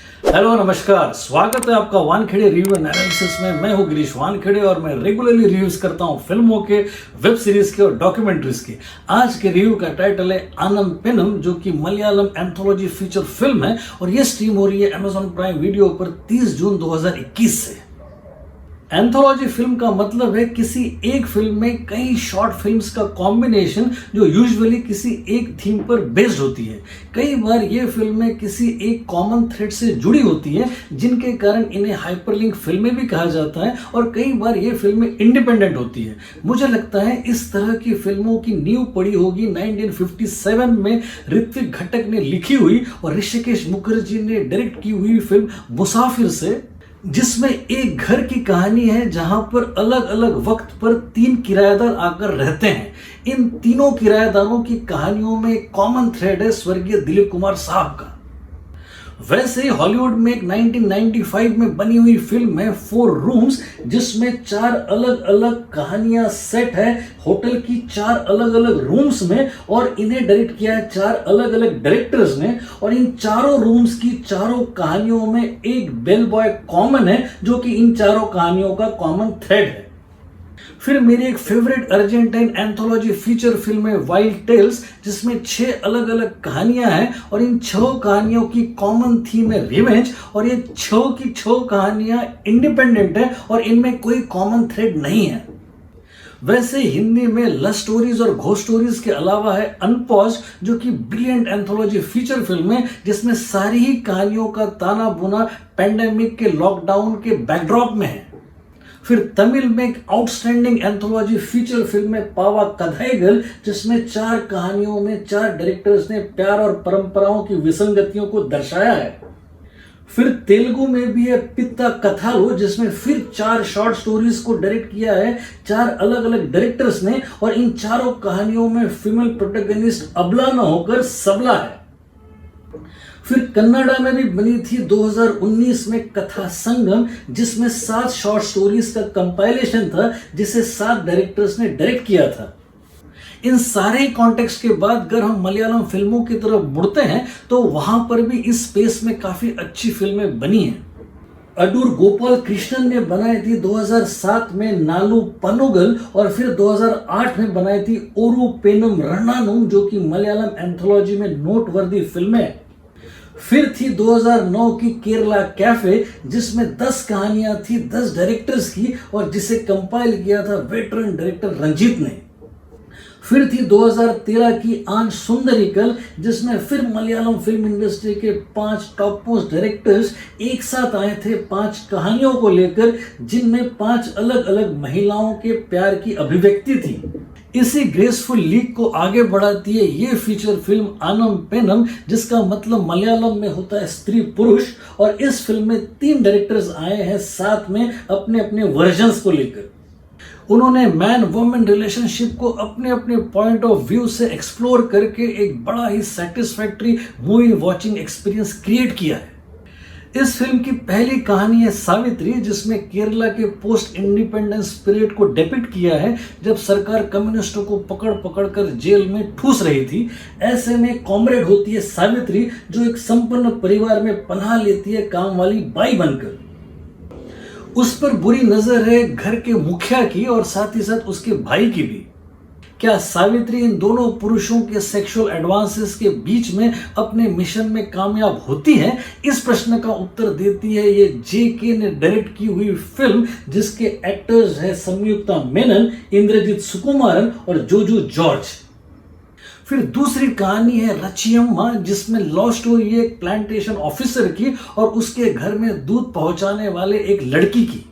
Hello नमस्कार, स्वागत है आपका वानखेड़े रिव्यू एनालिसिस में। मैं हूं गिरीश वानखेड़े और मैं रेगुलरली रिव्यूज करता हूं फिल्मों के, वेब सीरीज के और डॉक्यूमेंट्रीज के। आज के रिव्यू का टाइटल है आनम पेनम, जो कि मलयालम एंथोलॉजी फीचर फिल्म है और ये स्ट्रीम हो रही है अमेजॉन प्राइम वीडियो पर 30 जून 2021 से। एंथोलॉजी फिल्म का मतलब है किसी एक फिल्म में कई शॉर्ट फिल्म्स का कॉम्बिनेशन जो यूजुअली किसी एक थीम पर बेस्ड होती है। कई बार ये फिल्में किसी एक कॉमन थ्रेड से जुड़ी होती हैं, जिनके कारण इन्हें हाइपरलिंक फिल्में भी कहा जाता है, और कई बार ये फिल्में इंडिपेंडेंट होती है। मुझे लगता है इस तरह की फिल्मों की नींव पड़ी होगी 1957 में ऋत्विक घटक ने लिखी हुई और ऋषिकेश मुखर्जी ने डायरेक्ट की हुई फिल्म मुसाफिर से, जिसमें एक घर की कहानी है जहां पर अलग अलग वक्त पर 3 किराएदार आकर रहते हैं। इन तीनों किराएदारों की कहानियों में एक कॉमन थ्रेड है स्वर्गीय दिलीप कुमार साहब का। वैसे हॉलीवुड में एक 1995 में बनी हुई फिल्म है 4 रूम्स, जिसमें 4 अलग अलग कहानियां सेट है होटल की 4 अलग अलग रूम्स में, और इन्हें डायरेक्ट किया है 4 अलग अलग डायरेक्टर्स ने। और इन चारों रूम्स की चारों कहानियों में एक बेल बॉय कॉमन है, जो कि इन चारों कहानियों का कॉमन थ्रेड है। फिर मेरी एक favourite Argentine anthology feature film है वाइल्ड टेल्स, जिसमें 6 अलग अलग कहानियां हैं और इन 6 कहानियों की कॉमन थीम है रिवेंज, और ये 6 की 6 कहानियां इंडिपेंडेंट है और इनमें कोई कॉमन थ्रेड नहीं है। वैसे हिंदी में लव स्टोरीज और घोस्ट स्टोरीज के अलावा है अनपॉज, जो कि ब्रिलियंट एंथोलॉजी फीचर फिल्म है, जिसमें सारी ही कहानियों का ताना बुना पैंडेमिक के लॉकडाउन के बैकड्रॉप में है। फिर तमिल में एक आउटस्टैंडिंग एंथोलॉजी फीचर फिल्म है पावा कथाईगल, जिसमें 4 कहानियों में 4 डायरेक्टर्स ने प्यार और परंपराओं की विसंगतियों को दर्शाया है। फिर तेलुगु में भी है पित्ता कथालू, जिसमें फिर 4 शॉर्ट स्टोरीज को डायरेक्ट किया है 4 अलग अलग डायरेक्टर्स ने, और इन चारों कहानियों में फीमेल प्रोटैगनिस्ट अबला न होकर सबला है। फिर कन्नड़ा में भी बनी थी 2019 में कथा संगम, जिसमें 7 शॉर्ट स्टोरीज का कंपाइलेशन था, जिसे 7 डायरेक्टर्स ने डायरेक्ट किया था। इन सारे कॉन्टेक्स्ट के बाद अगर हम मलयालम फिल्मों की तरफ मुड़ते हैं तो वहां पर भी इस स्पेस में काफी अच्छी फिल्में बनी हैं। अडूर गोपाल कृष्णन ने बनाई थी 2007 में नालू पनुगल, और फिर 2008 में बनाई थी ओरू पेनम रन्नानुम, जो कि मलयालम एंथोलॉजी में नोटवर्दी फिल्म है। फिर थी 2009 की केरला कैफे, जिसमें 10 कहानियां थी 10 डायरेक्टर्स की, और जिसे कंपाइल किया था वेटरन डायरेक्टर रंजीत ने। फिर थी 2013 की आन सुंदरिकल, जिसमें फिर मलयालम फिल्म इंडस्ट्री के 5 टॉप मोस्ट डायरेक्टर्स एक साथ आए थे 5 कहानियों को लेकर, जिनमें 5 अलग अलग महिलाओं के प्यार की अभिव्यक्ति थी। इसी ग्रेसफुल लीग को आगे बढ़ाती है ये फीचर फिल्म आनम पेनम, जिसका मतलब मलयालम में होता है स्त्री पुरुष, और इस फिल्म में 3 डायरेक्टर्स आए हैं साथ में अपने अपने वर्जन्स को लेकर। उन्होंने मैन वुमेन रिलेशनशिप को अपने अपने पॉइंट ऑफ व्यू से एक्सप्लोर करके एक बड़ा ही satisfactory movie watching experience create किया है। इस फिल्म की पहली कहानी है सावित्री, जिसमें केरला के पोस्ट इंडिपेंडेंस पीरियड को डिपिक्ट किया है, जब सरकार कम्युनिस्टों को पकड़ पकड़ कर जेल में ठूस रही थी। ऐसे में कॉमरेड होती है सावित्री, जो एक संपन्न परिवार में पनाह लेती है काम वाली बाई बनकर। उस पर बुरी नजर है घर के मुखिया की और साथ ही साथ उसके भाई की भी। क्या सावित्री इन दोनों पुरुषों के सेक्सुअल एडवांसेस के बीच में अपने मिशन में कामयाब होती है? इस प्रश्न का उत्तर देती है ये JK ने डायरेक्ट की हुई फिल्म, जिसके एक्टर्स हैं संयुक्ता मेनन, इंद्रजीत सुकुमारन और जोजू जॉर्ज। फिर दूसरी कहानी है रचियम्मा, जिसमें लव स्टोरी है एक प्लांटेशन ऑफिसर की और उसके घर में दूध पहुंचाने वाले एक लड़की की।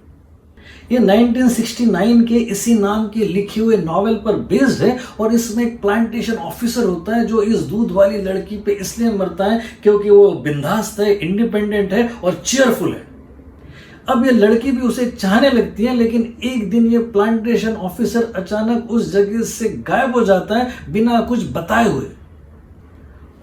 ये 1969 के इसी नाम के लिखे हुए नॉवेल पर बेस्ड है, और इसमें एक प्लांटेशन ऑफिसर होता है जो इस दूध वाली लड़की पे इसलिए मरता है क्योंकि वो बिंदास्त है, इंडिपेंडेंट है और चीयरफुल है। अब ये लड़की भी उसे चाहने लगती है, लेकिन एक दिन ये प्लांटेशन ऑफिसर अचानक उस जगह से गायब हो जाता है बिना कुछ बताए हुए,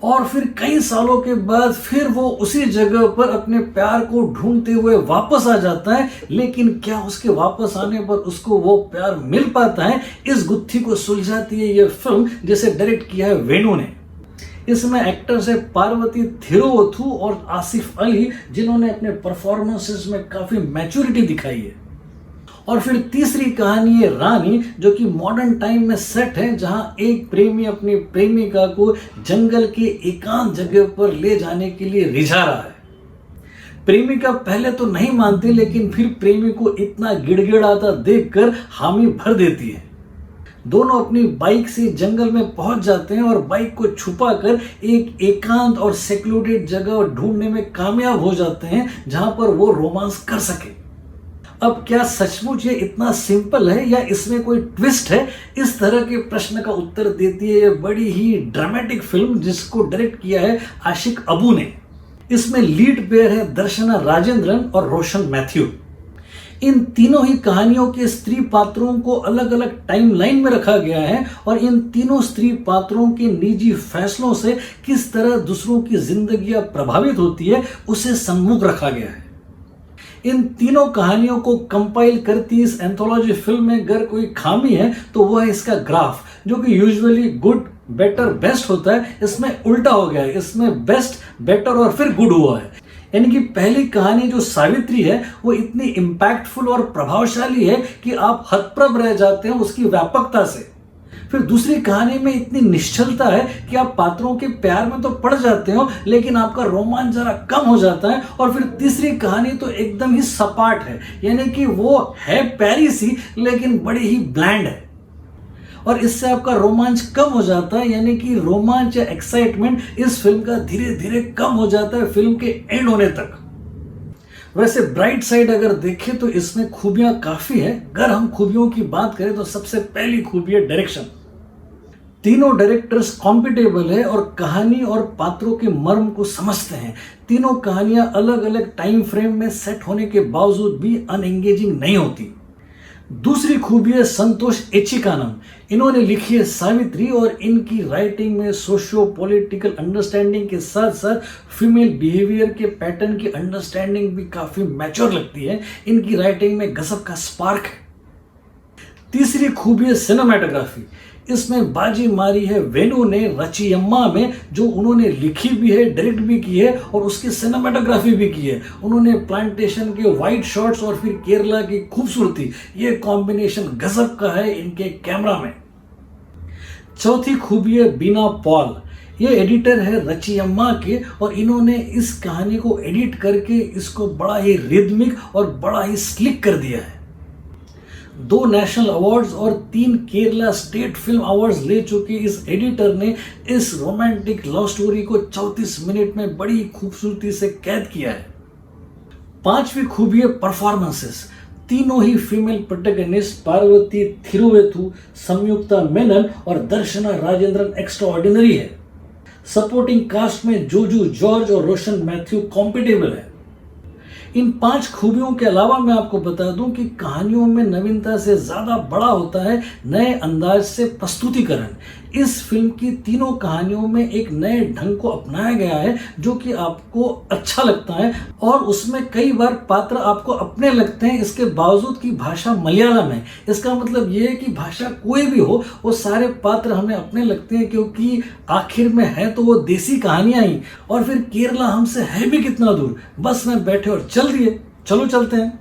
और फिर कई सालों के बाद फिर वो उसी जगह पर अपने प्यार को ढूंढते हुए वापस आ जाता है। लेकिन क्या उसके वापस आने पर उसको वो प्यार मिल पाता है? इस गुत्थी को सुलझाती है ये फिल्म, जिसे डायरेक्ट किया है वेणु ने। इसमें एक्टर्स है पार्वती थिरुवथु और आसिफ अली, जिन्होंने अपने परफॉर्मेंसेस में काफी मैच्योरिटी दिखाई है। और फिर तीसरी कहानी है रानी, जो कि मॉडर्न टाइम में सेट है, जहां एक प्रेमी अपनी प्रेमिका को जंगल के एकांत जगह पर ले जाने के लिए रिझा रहा है। प्रेमिका पहले तो नहीं मानती, लेकिन फिर प्रेमी को इतना गिड़गिड़ाता देखकर हामी भर देती है। दोनों अपनी बाइक से जंगल में पहुंच जाते हैं और बाइक को छुपाकर एक एकांत और सेक्लूडेड जगह ढूंढने में कामयाब हो जाते हैं, जहां पर वो रोमांस कर सके। अब क्या सचमुच ये इतना सिंपल है या इसमें कोई ट्विस्ट है? इस तरह के प्रश्न का उत्तर देती है ये बड़ी ही ड्रामेटिक फिल्म, जिसको डायरेक्ट किया है आशिक अबू ने। इसमें लीड पेयर है दर्शना राजेंद्रन और रोशन मैथ्यू। इन तीनों ही कहानियों के स्त्री पात्रों को अलग अलग टाइमलाइन में रखा गया है और इन तीनों स्त्री पात्रों के निजी फैसलों से किस तरह दूसरों की जिंदगियां प्रभावित होती है, उसे सम्मुख रखा गया है। इन तीनों कहानियों को कंपाइल करती इस एंथोलॉजी फिल्म में अगर कोई खामी है तो वह है इसका ग्राफ, जो कि यूजुअली गुड, बेटर, बेस्ट होता है। इसमें उल्टा हो गया है, इसमें बेस्ट, बेटर और फिर गुड हुआ है। यानी कि पहली कहानी जो सावित्री है वो इतनी इम्पैक्टफुल और प्रभावशाली है कि आप हतप्रभ रह जाते हैं उसकी व्यापकता से। फिर दूसरी कहानी में इतनी निश्चलता है कि आप पात्रों के प्यार में तो पड़ जाते हो, लेकिन आपका रोमांच जरा कम हो जाता है। और फिर तीसरी कहानी तो एकदम ही सपाट है, यानी कि वो है प्यारी सी लेकिन बड़ी ही ब्लैंड है और इससे आपका रोमांच कम हो जाता है। यानी कि रोमांच या एक्साइटमेंट इस फिल्म का धीरे धीरे कम हो जाता है फिल्म के एंड होने तक। वैसे ब्राइट साइड अगर देखें तो इसमें खूबियां काफी है। अगर हम खूबियों की बात करें तो सबसे पहली खूबी है डायरेक्शन। तीनों डायरेक्टर्स कॉम्पिटेबल है और कहानी और पात्रों के मर्म को समझते हैं। तीनों कहानियां अलग अलग टाइम फ्रेम में सेट होने के बावजूद भी अनएंगेजिंग नहीं होती। दूसरी खूबी है संतोष एचिकानम। इन्होंने लिखी है सावित्री और इनकी राइटिंग में सोशियो पॉलिटिकल अंडरस्टैंडिंग के साथ साथ फीमेल बिहेवियर के पैटर्न की अंडरस्टैंडिंग भी काफी मैच्योर लगती है। इनकी राइटिंग में गजब का स्पार्क है। तीसरी खूबी है सिनेमेटोग्राफी। इसमें बाजी मारी है वेणु ने रचियम्मा में, जो उन्होंने लिखी भी है, डायरेक्ट भी की है और उसकी सिनेमेटोग्राफी भी की है। उन्होंने प्लांटेशन के वाइड शॉट्स और फिर केरला की खूबसूरती, ये कॉम्बिनेशन गजब का है इनके कैमरा में। चौथी खूबी है बीना पॉल। ये एडिटर है रचियम्मा के और इन्होंने इस कहानी को एडिट करके इसको बड़ा ही रिदमिक और बड़ा ही स्लिक कर दिया है। 2 नेशनल अवार्ड्स और 3 केरला स्टेट फिल्म अवार्ड्स ले चुके इस एडिटर ने इस रोमांटिक लव स्टोरी को 34 मिनट में बड़ी खूबसूरती से कैद किया है। पांचवी खूबी है परफॉर्मेंसेस। तीनों ही फीमेल प्रोटैगनिस्ट पार्वती थिरुवेथु, संयुक्ता मेनन और दर्शना राजेंद्रन एक्स्ट्राऑर्डिनरी है। सपोर्टिंग कास्ट में जोजू जॉर्ज और रोशन मैथ्यू कॉम्पिटेबल है। इन 5 खूबियों के अलावा मैं आपको बता दूं कि कहानियों में नवीनता से ज्यादा बड़ा होता है नए अंदाज से प्रस्तुतिकरण। इस फिल्म की तीनों कहानियों में एक नए ढंग को अपनाया गया है जो कि आपको अच्छा लगता है और उसमें कई बार पात्र आपको अपने लगते हैं, इसके बावजूद कि भाषा मलयालम है। इसका मतलब ये है कि भाषा कोई भी हो, वो सारे पात्र हमें अपने लगते हैं, क्योंकि आखिर में है तो वो देसी कहानियां ही। और फिर केरला हमसे है भी कितना दूर, बस में बैठे और चल दिए, चलो चलते हैं।